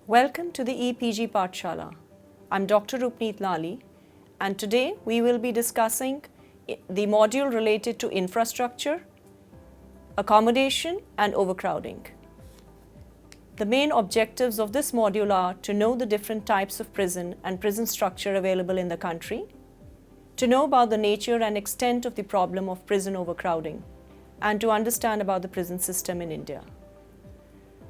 Welcome to the EPG Pathshala. I'm Dr. Rupneet Lali, and today we will be discussing the module related to infrastructure, accommodation and overcrowding. The main objectives of this module are to know the different types of prison and prison structure available in the country, to know about the nature and extent of the problem of prison overcrowding, and to understand about the prison system in India.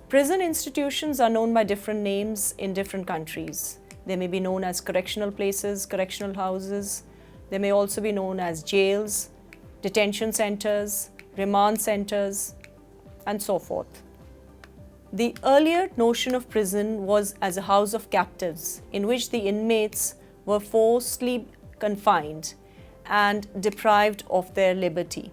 Prison institutions are known by different names in different countries. They may be known as correctional places, correctional houses. They may also be known as jails, detention centers, remand centers, and so forth. The earlier notion of prison was as a house of captives in which the inmates were forcibly confined and deprived of their liberty.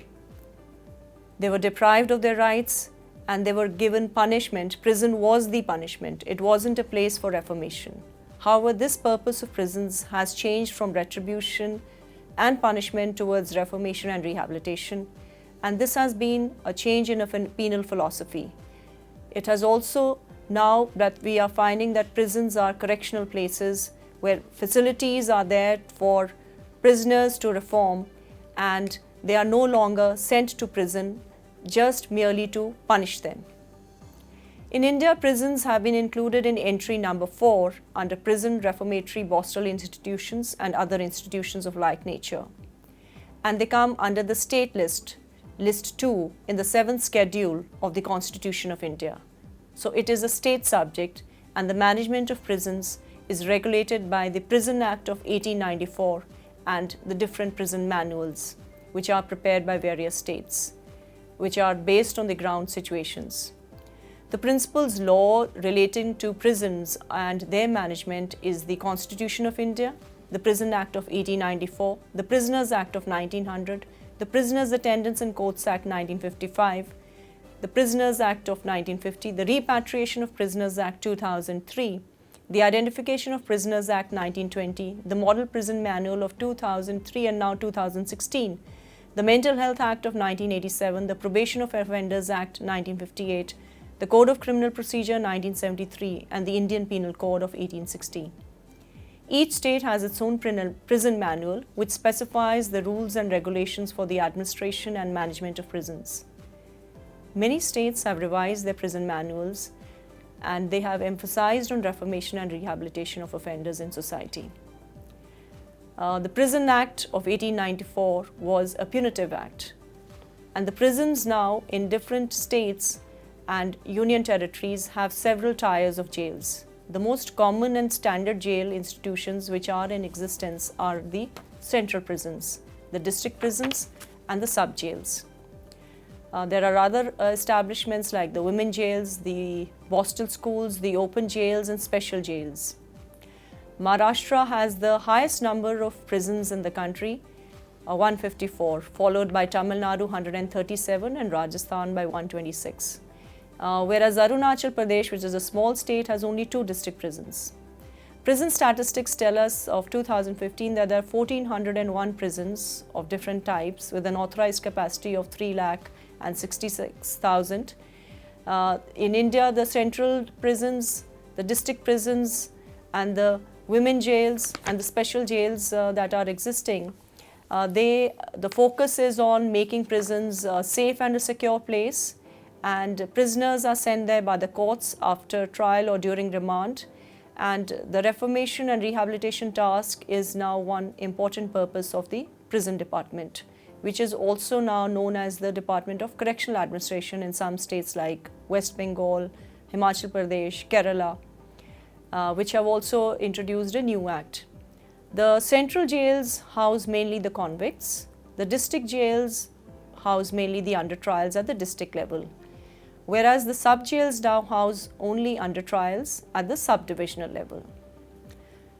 They were deprived of their rights and they were given punishment. Prison was the punishment. It wasn't a place for reformation. However, this purpose of prisons has changed from retribution and punishment towards reformation and rehabilitation, and this has been a change in a penal philosophy. It has also, now that we are finding that prisons are correctional places where facilities are there for prisoners to reform, and they are no longer sent to prison just merely to punish them. In India, prisons have been included in entry number 4 under Prison Reformatory Borstal Institutions and other institutions of like nature. And they come under the state list, list 2 in the 7th schedule of the Constitution of India. So it is a state subject, and the management of prisons is regulated by the Prison Act of 1894 and the different prison manuals, which are prepared by various states, which are based on the ground situations. The principles law relating to prisons and their management is the Constitution of India, the Prison Act of 1894, the Prisoners Act of 1900, the Prisoners Attendance in Courts Act 1955, the Prisoners Act of 1950, the Repatriation of Prisoners Act 2003, the Identification of Prisoners Act 1920, the Model Prison Manual of 2003 and now 2016, the Mental Health Act of 1987, the Probation of Offenders Act 1958, the Code of Criminal Procedure 1973, and the Indian Penal Code of 1860. Each state has its own prison manual, which specifies the rules and regulations for the administration and management of prisons. Many states have revised their prison manuals, and they have emphasized on reformation and rehabilitation of offenders in society. The Prison Act of 1894 was a punitive act, and the prisons now in different states and union territories have several tiers of jails. The most common and standard jail institutions which are in existence are the central prisons, the district prisons, and the sub-jails. There are other establishments like the women jails, the Borstal schools, the open jails, and special jails. Maharashtra has the highest number of prisons in the country, 154, followed by Tamil Nadu 137 and Rajasthan by 126. Whereas Arunachal Pradesh, which is a small state, has only 2 district prisons. Prison statistics tell us of 2015 that there are 1,401 prisons of different types with an authorized capacity of 3,66,000. In India, the central prisons, the district prisons, and the women jails and the special jails that are existing, the focus is on making prisons a safe and a secure place, and prisoners are sent there by the courts after trial or during remand, and the reformation and rehabilitation task is now one important purpose of the prison department, which is also now known as the Department of Correctional Administration in some states like West Bengal, Himachal Pradesh, Kerala, which have also introduced a new act. The central jails house mainly the convicts. The district jails house mainly the under trials at the district level, whereas the sub-jails now house only under trials at the subdivisional level.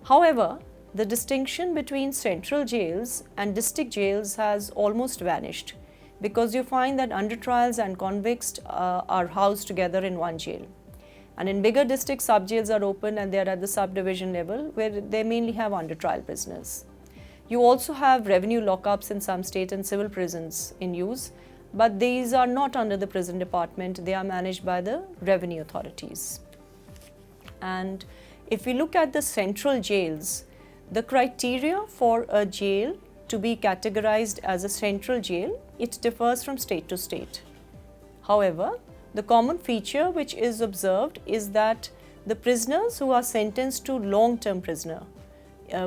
However, the distinction between central jails and district jails has almost vanished, because you find that under trials and convicts are housed together in one jail. And in bigger districts, sub-jails are open and they are at the subdivision level where they mainly have under trial prisoners. You also have revenue lockups in some state and civil prisons in use, but these are not under the prison department. They are managed by the revenue authorities. And if we look at the central jails, the criteria for a jail to be categorized as a central jail, it differs from state to state. However, the common feature which is observed is that the prisoners who are sentenced to long-term prisoner,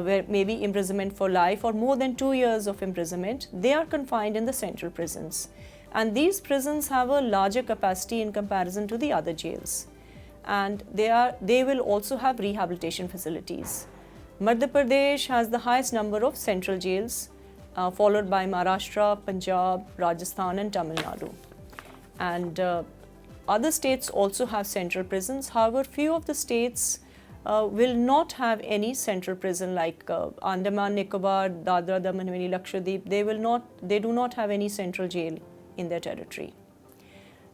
where maybe imprisonment for life or more than 2 years of imprisonment, they are confined in the central prisons. And these prisons have a larger capacity in comparison to the other jails. And they will also have rehabilitation facilities. Madhya Pradesh has the highest number of central jails, followed by Maharashtra, Punjab, Rajasthan and Tamil Nadu. And other states also have central prisons. However, few of the states will not have any central prison, like Andaman, Nicobar, Dadra, Daman, Haveli, Lakshadweep. They do not have any central jail in their territory.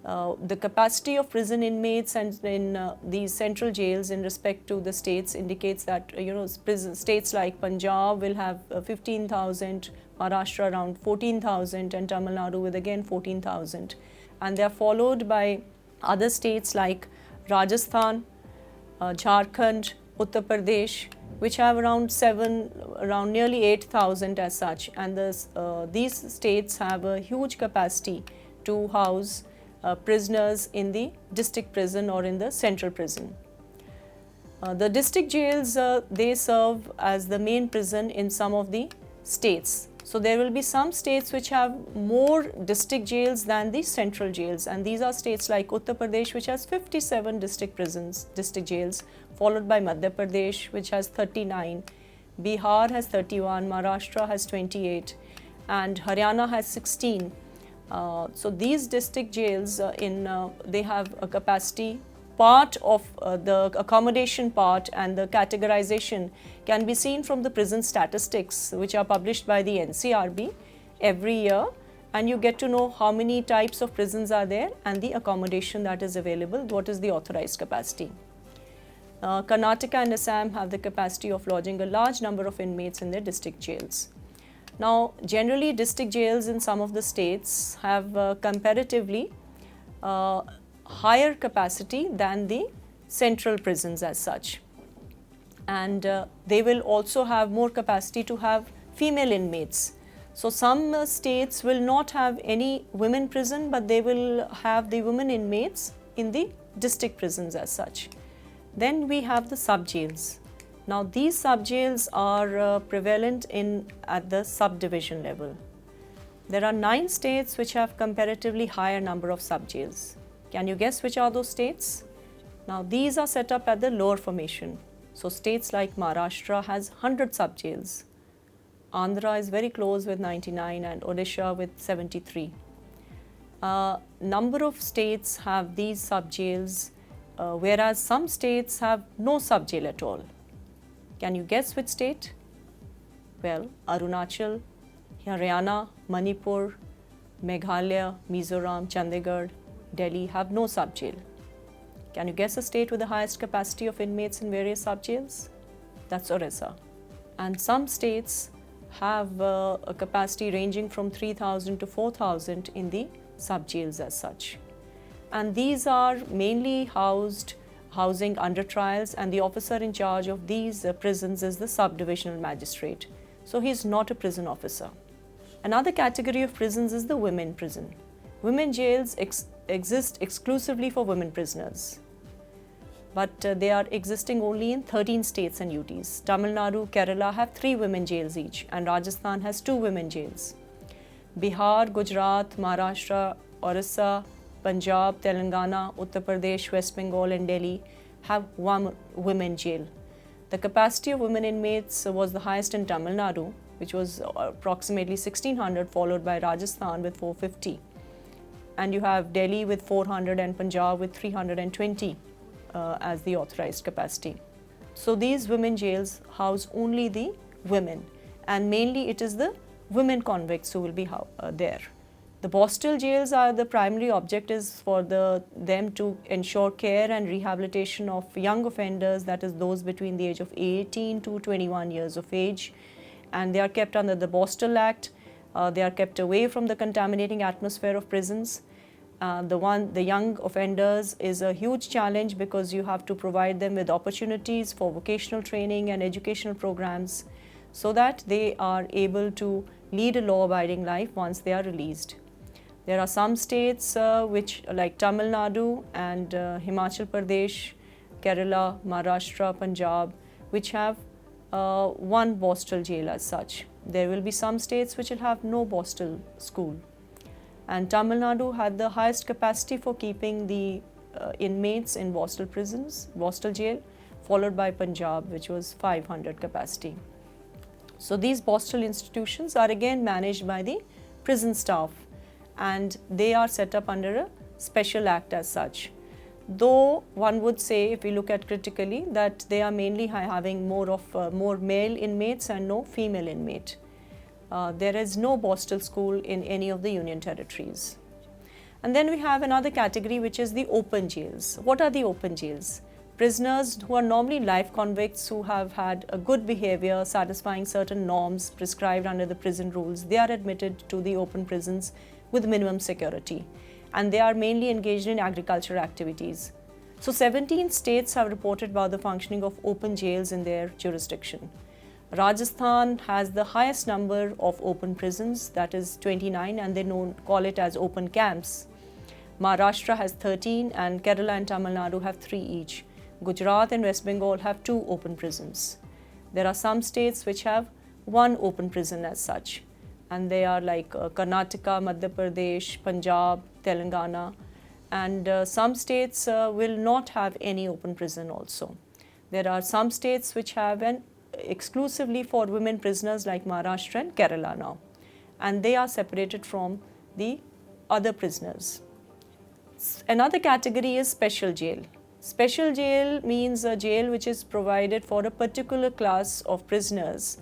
The capacity of prison inmates and in these central jails in respect to the states indicates that states like Punjab will have 15,000, Maharashtra around 14,000 and Tamil Nadu with again 14,000. And they are followed by other states like Rajasthan, Jharkhand, Uttar Pradesh, which have around nearly 8,000 as such. And these states have a huge capacity to house prisoners in the district prison or in the central prison. The district jails, they serve as the main prison in some of the states. So there will be some states which have more district jails than the central jails, and these are states like Uttar Pradesh, which has 57 district jails, followed by Madhya Pradesh, which has 39, Bihar has 31, Maharashtra has 28, and Haryana has 16. So these district jails, they have a capacity. Part of the accommodation part and the categorization can be seen from the prison statistics, which are published by the NCRB every year, and you get to know how many types of prisons are there and the accommodation that is available, what is the authorized capacity. Karnataka and Assam have the capacity of lodging a large number of inmates in their district jails. Now, generally district jails in some of the states have comparatively higher capacity than the central prisons as such. And they will also have more capacity to have female inmates. So some states will not have any women prison, but they will have the women inmates in the district prisons as such. Then we have the sub-jails. Now these sub-jails are prevalent at the subdivision level. There are 9 states which have comparatively higher number of sub-jails. Can you guess which are those states? Now these are set up at the lower formation. So states like Maharashtra has 100 sub-jails. Andhra is very close with 99 and Odisha with 73. Number of states have these sub-jails, whereas some states have no sub-jail at all. Can you guess which state? Well, Arunachal, Haryana, Manipur, Meghalaya, Mizoram, Chandigarh, Delhi have no sub-jail. Can you guess a state with the highest capacity of inmates in various sub-jails? That's Orissa. And some states have a capacity ranging from 3,000 to 4,000 in the sub-jails as such. And these are mainly housing under trials, and the officer in charge of these prisons is the sub-divisional magistrate. So he is not a prison officer. Another category of prisons is the women prison. Women jails exist exclusively for women prisoners, but they are existing only in 13 states and UTs. Tamil Nadu, Kerala have 3 women jails each, and Rajasthan has 2 women jails. Bihar, Gujarat, Maharashtra, Orissa, Punjab, Telangana, Uttar Pradesh, West Bengal and Delhi have 1 women jail. The capacity of women inmates was the highest in Tamil Nadu, which was approximately 1,600, followed by Rajasthan with 450. And you have Delhi with 400 and Punjab with 320 as the authorized capacity. So these women jails house only the women, and mainly it is the women convicts who will be there. The Bostel jails are the primary objective for them to ensure care and rehabilitation of young offenders, that is those between the age of 18 to 21 years of age, and they are kept under the Bostel Act. They are kept away from the contaminating atmosphere of prisons, The young offenders is a huge challenge because you have to provide them with opportunities for vocational training and educational programs so that they are able to lead a law-abiding life once they are released. There are some states which like Tamil Nadu and Himachal Pradesh, Kerala, Maharashtra, Punjab, which have one Bostel jail as such. There will be some states which will have no Bostel school. And Tamil Nadu had the highest capacity for keeping the inmates in Bostel prisons, Bostel jail, followed by Punjab, which was 500 capacity. So these Bostel institutions are again managed by the prison staff, and they are set up under a special act as such. Though one would say, if we look at critically, that they are mainly having more male inmates and no female inmate. There is no Bostel school in any of the union territories. And then we have another category, which is the open jails. What are the open jails? Prisoners who are normally life convicts who have had a good behavior, satisfying certain norms prescribed under the prison rules, they are admitted to the open prisons with minimum security. And they are mainly engaged in agricultural activities. So 17 states have reported about the functioning of open jails in their jurisdiction. Rajasthan has the highest number of open prisons, that is 29, and they call it as open camps. Maharashtra has 13 and Kerala and Tamil Nadu have 3 each. Gujarat and West Bengal have 2 open prisons. There are some states which have 1 open prison as such, and they are like Karnataka, Madhya Pradesh, Punjab, Telangana, and some states will not have any open prison also. There are some states which have an exclusively for women prisoners like Maharashtra and Kerala now, and they are separated from the other prisoners. Another category is special jail. Special jail means a jail which is provided for a particular class of prisoners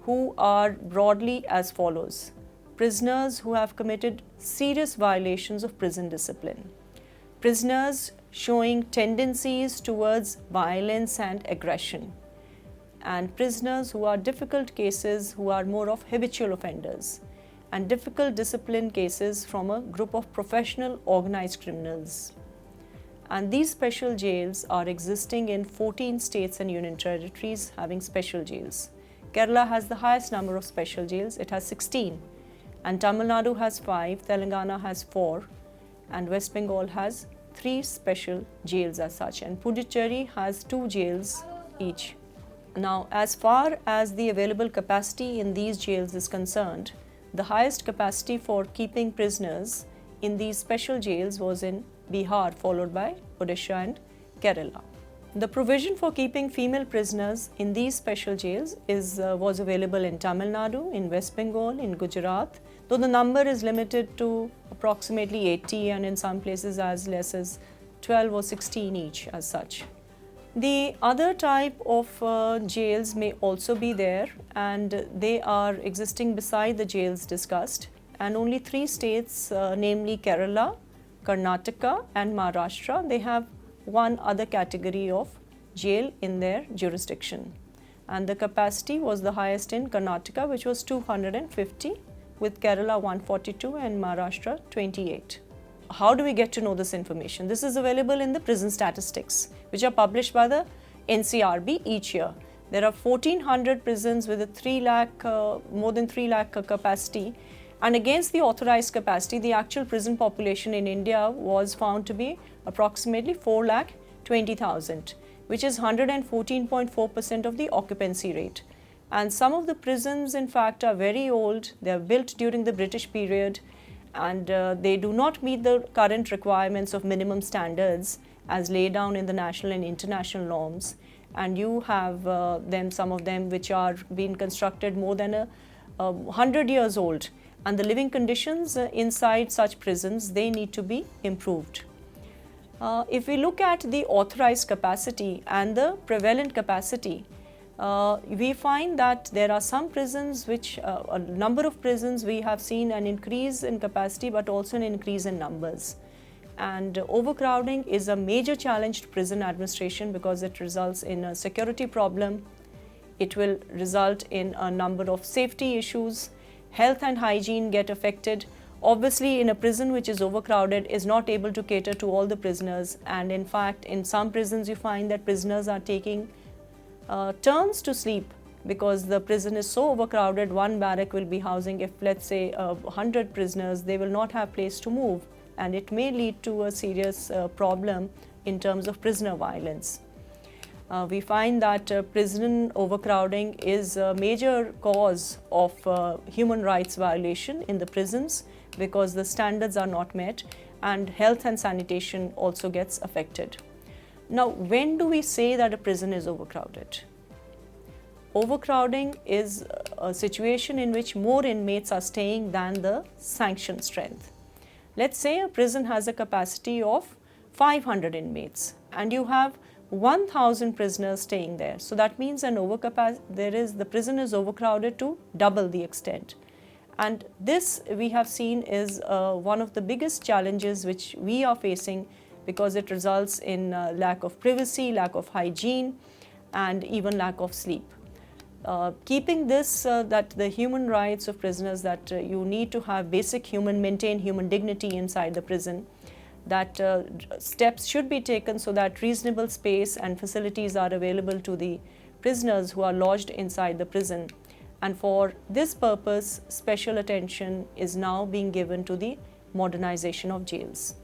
who are broadly as follows: prisoners who have committed serious violations of prison discipline, prisoners showing tendencies towards violence and aggression, and prisoners who are difficult cases who are more of habitual offenders, and difficult discipline cases from a group of professional organized criminals. And these special jails are existing in 14 states and union territories having special jails. Kerala has the highest number of special jails, it has 16, and Tamil Nadu has 5, Telangana has 4, and West Bengal has 3 special jails as such, and Puducherry has 2 jails each. Now, as far as the available capacity in these jails is concerned, the highest capacity for keeping prisoners in these special jails was in Bihar, followed by Odisha and Kerala. The provision for keeping female prisoners in these special jails was available in Tamil Nadu, in West Bengal, in Gujarat, though the number is limited to approximately 80 and in some places as less as 12 or 16 each as such. The other type of jails may also be there, and they are existing beside the jails discussed, and only 3 states, namely Kerala, Karnataka and Maharashtra, they have one other category of jail in their jurisdiction, and the capacity was the highest in Karnataka, which was 250, with Kerala 142 and Maharashtra 28. How do we get to know this information? This is available in the prison statistics, which are published by the NCRB each year. There are 1400 prisons with a more than 3 lakh capacity, and against the authorized capacity, the actual prison population in India was found to be approximately 4,20,000, which is 114.4% of the occupancy rate. And some of the prisons, in fact, are very old. They are built during the British period, and they do not meet the current requirements of minimum standards as laid down in the national and international norms. And you have some of them which are being constructed more than 100 years old. And the living conditions inside such prisons, they need to be improved. If we look at the authorized capacity and the prevalent capacity, we find that there are some prisons which, a number of prisons, we have seen an increase in capacity but also an increase in numbers. And overcrowding is a major challenge to prison administration because it results in a security problem. It will result in a number of safety issues. Health and hygiene get affected. obviously in a prison which is overcrowded is not able to cater to all the prisoners, and in fact in some prisons you find that prisoners are taking turns to sleep because the prison is so overcrowded. One barrack will be housing, if let's say 100 prisoners, they will not have place to move, and it may lead to a serious problem in terms of prisoner violence. We find that prison overcrowding is a major cause of human rights violation in the prisons because the standards are not met and health and sanitation also gets affected. Now, when do we say that a prison is overcrowded? Overcrowding is a situation in which more inmates are staying than the sanctioned strength. Let's say a prison has a capacity of 500 inmates and you have 1,000 prisoners staying there. So that means the prison is overcrowded to double the extent. And this we have seen is one of the biggest challenges which we are facing because it results in lack of privacy, lack of hygiene, and even lack of sleep. Keeping this, that the human rights of prisoners, that you need to have maintain human dignity inside the prison, that steps should be taken so that reasonable space and facilities are available to the prisoners who are lodged inside the prison. And for this purpose, special attention is now being given to the modernization of jails.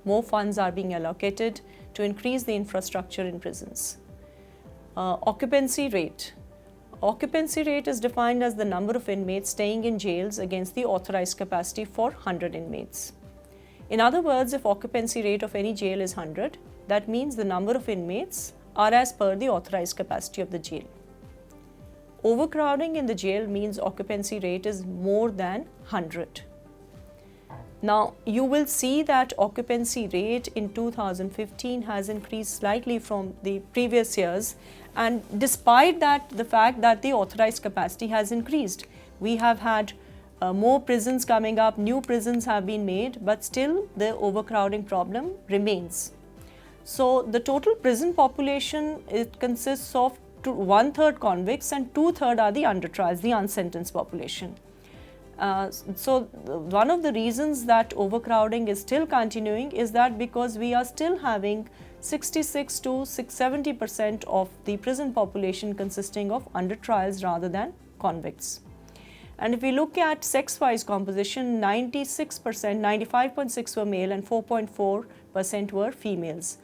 More funds are being allocated to increase the infrastructure in prisons. Occupancy rate. Occupancy rate is defined as the number of inmates staying in jails against the authorized capacity for 100 inmates. In other words, if occupancy rate of any jail is 100, that means the number of inmates are as per the authorized capacity of the jail. Overcrowding in the jail means occupancy rate is more than 100. Now, you will see that occupancy rate in 2015 has increased slightly from the previous years, and despite that, the fact that the authorized capacity has increased. We have had more prisons coming up, new prisons have been made, but still the overcrowding problem remains. So the total prison population, it consists of 1/3 convicts and 2/3 are the under trials, the unsentenced population. So one of the reasons that overcrowding is still continuing is that because we are still having 66 to 70% of the prison population consisting of under trials rather than convicts. And if we look at sex-wise composition, 96%, 95.6% were male and 4.4% were females,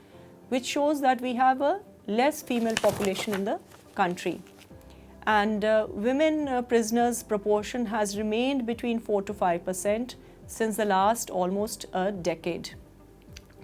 which shows that we have a less female population in the country. And women prisoners proportion has remained between 4 to 5% since the last almost a decade.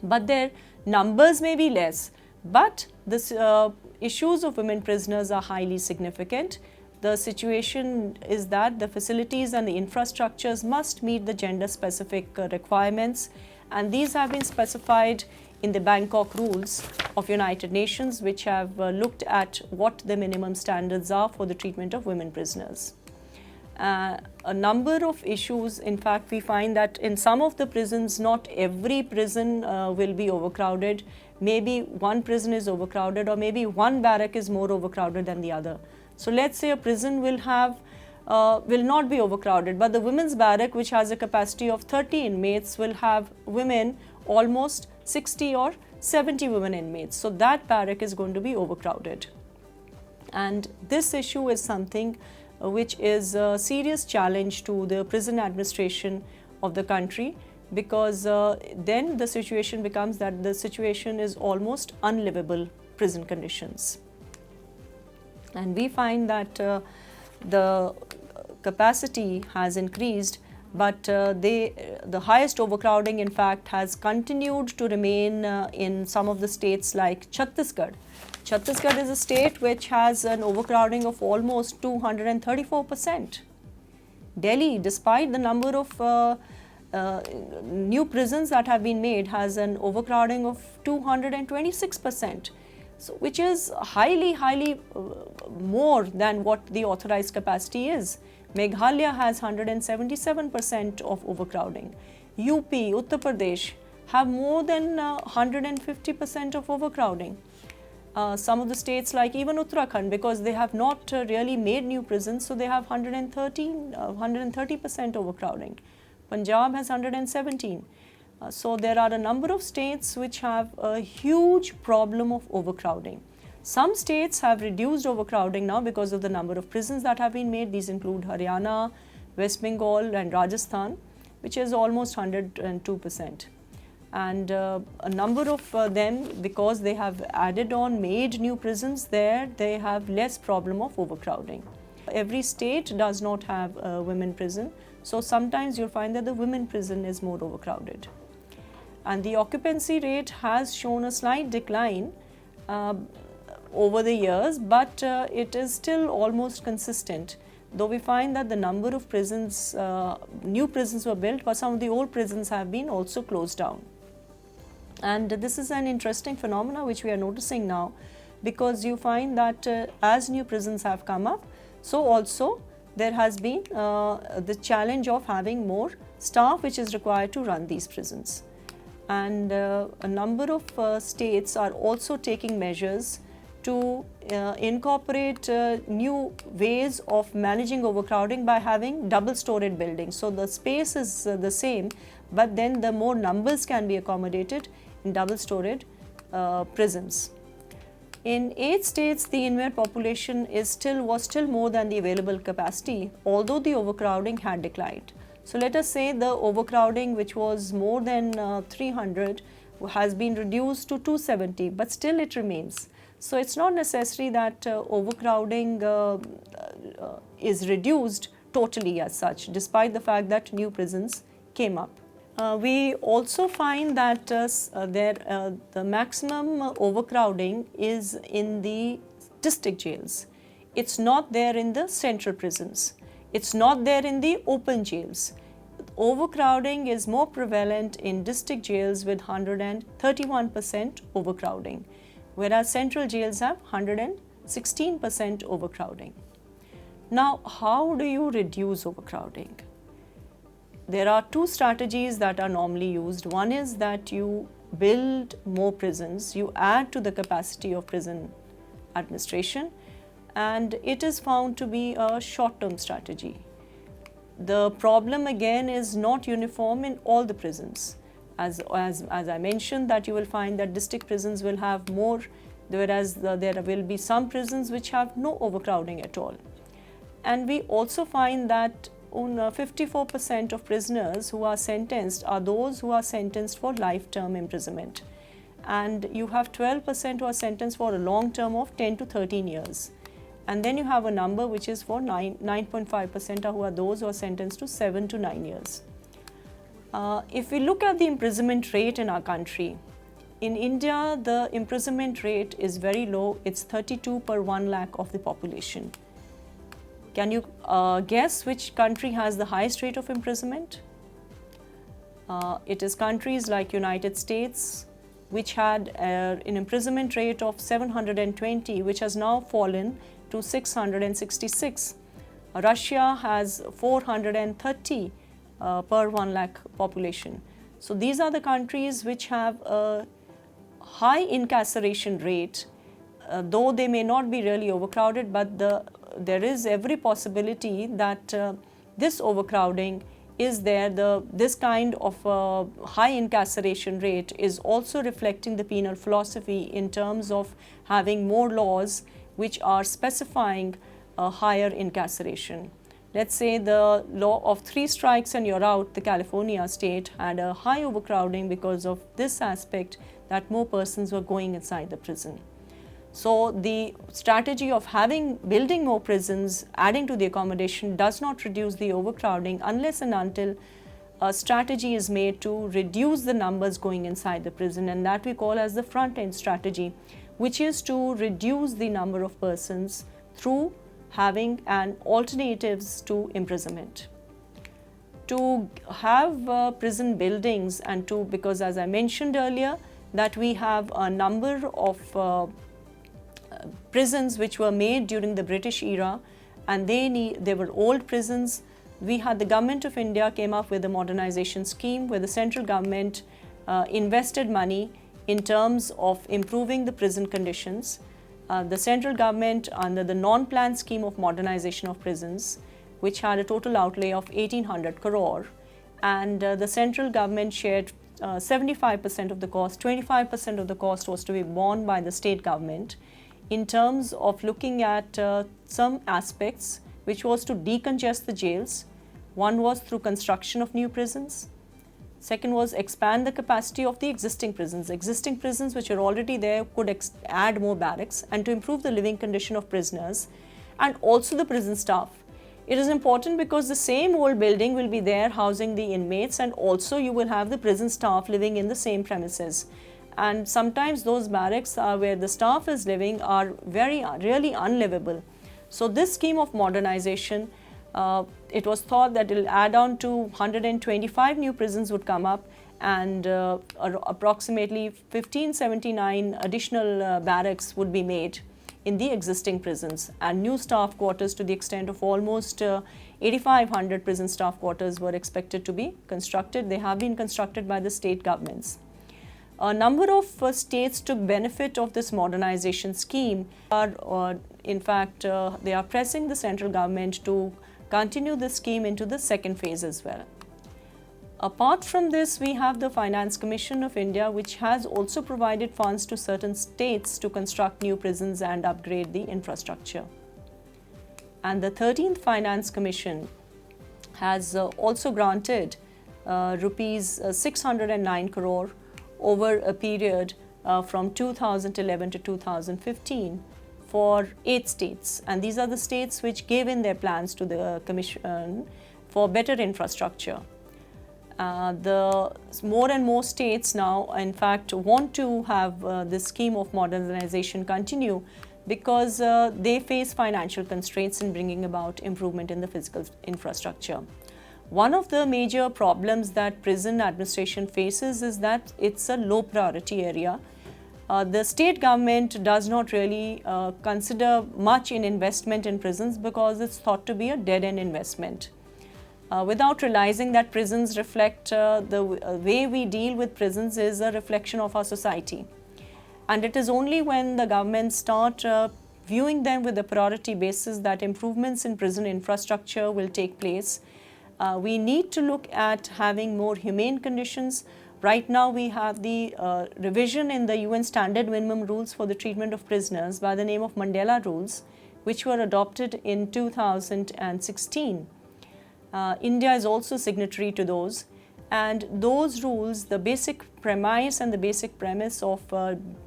But their numbers may be less, but the issues of women prisoners are highly significant. The situation is that the facilities and the infrastructures must meet the gender-specific requirements, and these have been specified in the Bangkok Rules of United Nations, which have looked at what the minimum standards are for the treatment of women prisoners. A number of issues, in fact, we find that in some of the prisons, not every prison will be overcrowded. Maybe one prison is overcrowded, or maybe one barrack is more overcrowded than the other. So let's say a prison will not be overcrowded, but the women's barrack, which has a capacity of 30 inmates, will have women almost 60 or 70 women inmates. So that barrack is going to be overcrowded. And this issue is something which is a serious challenge to the prison administration of the country, because then the situation becomes that the situation is almost unlivable prison conditions. And we find that the capacity has increased, but the highest overcrowding, in fact, has continued to remain in some of the states like Chhattisgarh. Chhattisgarh is a state which has an overcrowding of almost 234%. Delhi, despite the number of new prisons that have been made, has an overcrowding of 226%. So, which is highly more than what the authorized capacity is. Meghalaya has 177% of overcrowding. UP, Uttar Pradesh have more than 150% of overcrowding. Some of the states like even Uttarakhand, because they have not really made new prisons, so they have 130% overcrowding. Punjab has 117. So there are a number of states which have a huge problem of overcrowding. Some states have reduced overcrowding now because of the number of prisons that have been made. These include Haryana, West Bengal and Rajasthan, which is almost 102%. And a number of them, because they have added on, made new prisons there, they have less problem of overcrowding. Every state does not have a women prison, so sometimes you'll find that the women prison is more overcrowded. And the occupancy rate has shown a slight decline over the years, but it is still almost consistent. Though we find that the number of prisons, new prisons were built, but some of the old prisons have been also closed down. And this is an interesting phenomena which we are noticing now, because you find that as new prisons have come up, so also there has been the challenge of having more staff which is required to run these prisons. And a number of states are also taking measures to incorporate new ways of managing overcrowding by having double-storied buildings. So the space is the same, but then the more numbers can be accommodated in double-storied prisons. In 8 states, the inmate population was still more than the available capacity, although the overcrowding had declined. So let us say the overcrowding, which was more than 300, has been reduced to 270, but still it remains. So it's not necessary that overcrowding is reduced totally as such, despite the fact that new prisons came up. We also find that the maximum overcrowding is in the district jails. It's not there in the central prisons. It's not there in the open jails. Overcrowding is more prevalent in district jails with 131% overcrowding, whereas central jails have 116% overcrowding. Now, how do you reduce overcrowding? There are 2 strategies that are normally used. One is that you build more prisons, you add to the capacity of prison administration, and it is found to be a short-term strategy. The problem again is not uniform in all the prisons. As I mentioned, that you will find that district prisons will have more, whereas there will be some prisons which have no overcrowding at all. And we also find that 54% of prisoners who are sentenced are those who are sentenced for life term imprisonment. And you have 12% who are sentenced for a long term of 10 to 13 years. And then you have a number which is for 9.5% who are those who are sentenced to 7 to 9 years. If we look at the imprisonment rate in our country, in India, the imprisonment rate is very low. It's 32 per 1 lakh of the population. Can you guess which country has the highest rate of imprisonment? It is countries like United States, which had an imprisonment rate of 720, which has now fallen to 666. Russia has 430 per 1 lakh population. So these are the countries which have a high incarceration rate, though they may not be really overcrowded, but there is every possibility that this overcrowding is there. This kind of high incarceration rate is also reflecting the penal philosophy in terms of having more laws which are specifying a higher incarceration. Let's say the law of 3 strikes and you're out, the California state had a high overcrowding because of this aspect, that more persons were going inside the prison. So the strategy of building more prisons, adding to the accommodation, does not reduce the overcrowding unless and until a strategy is made to reduce the numbers going inside the prison, and that we call as the front end strategy, which is to reduce the number of persons through having alternatives to imprisonment. To have prison buildings and because as I mentioned earlier, that we have a number of prisons which were made during the British era, and they were old prisons. The government of India came up with a modernization scheme where the central government invested money in terms of improving the prison conditions. The central government, under the non-planned scheme of modernization of prisons, which had a total outlay of 1800 crore, and the central government shared 75% of the cost. 25% of the cost was to be borne by the state government in terms of looking at some aspects, which was to decongest the jails. One was through construction of new prisons. Second was expand the capacity of the existing prisons. Existing prisons which are already there could add more barracks, and to improve the living condition of prisoners and also the prison staff. It is important because the same old building will be there housing the inmates, and also you will have the prison staff living in the same premises. And sometimes those barracks where the staff is living are really unlivable. So this scheme of modernization, it was thought that it will add on to 125 new prisons would come up, and approximately 1579 additional barracks would be made in the existing prisons, and new staff quarters to the extent of almost 8,500 prison staff quarters were expected to be constructed. They have been constructed by the state governments. A number of states took benefit of this modernization scheme. In fact, they are pressing the central government to continue this scheme into the second phase as well. Apart from this, we have the Finance Commission of India, which has also provided funds to certain states to construct new prisons and upgrade the infrastructure. And the 13th Finance Commission has also granted rupees 609 crore over a period from 2011 to 2015 for 8 states. And these are the states which gave in their plans to the Commission for better infrastructure. The more and more states now, in fact, want to have this scheme of modernization continue because they face financial constraints in bringing about improvement in the physical infrastructure. One of the major problems that prison administration faces is that it's a low priority area. The state government does not really consider much in investment in prisons because it's thought to be a dead-end investment. Without realizing that prisons reflect the way we deal with prisons is a reflection of our society. And it is only when the governments start viewing them with a priority basis that improvements in prison infrastructure will take place. We need to look at having more humane conditions. Right now we have the revision in the UN Standard Minimum Rules for the treatment of prisoners by the name of Mandela Rules, which were adopted in 2016. India is also signatory to those, and those rules, the basic premise and the basic premise of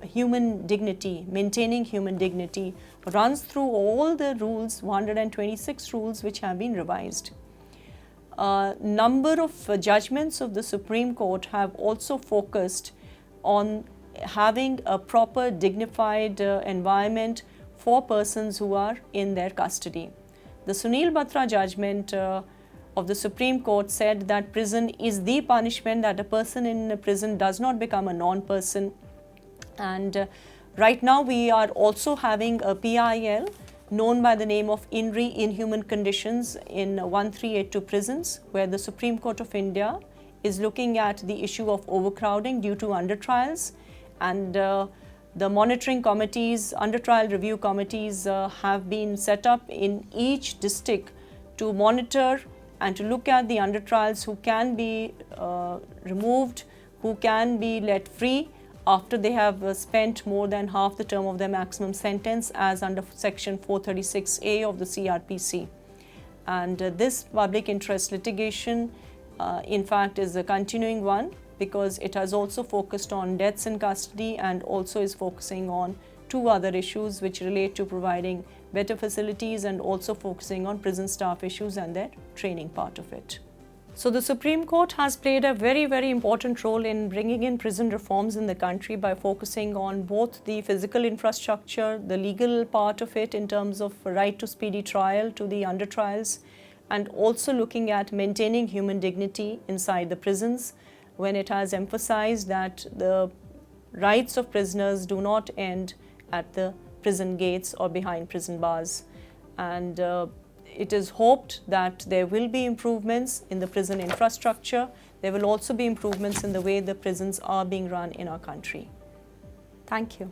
human dignity, maintaining human dignity, runs through all the rules, 126 rules which have been revised. Number of judgments of the Supreme Court have also focused on having a proper dignified environment for persons who are in their custody. The Sunil Batra judgment of the Supreme Court said that prison is the punishment, that a person in a prison does not become a non-person. And right now we are also having a PIL known by the name of Inhuman Conditions in 1382 prisons, where the Supreme Court of India is looking at the issue of overcrowding due to under-trials, and the monitoring committees, under-trial review committees have been set up in each district to monitor and to look at the under-trials who can be removed, who can be let free after they have spent more than half the term of their maximum sentence as under section 436A of the CRPC. And this public interest litigation in fact is a continuing one, because it has also focused on deaths in custody and also is focusing on 2 other issues which relate to providing better facilities and also focusing on prison staff issues and their training part of it. So the Supreme Court has played a very important role in bringing in prison reforms in the country by focusing on both the physical infrastructure, the legal part of it in terms of right to speedy trial to the under trials, and also looking at maintaining human dignity inside the prisons, when it has emphasized that the rights of prisoners do not end at the prison gates or behind prison bars. And it is hoped that there will be improvements in the prison infrastructure. There will also be improvements in the way the prisons are being run in our country. Thank you.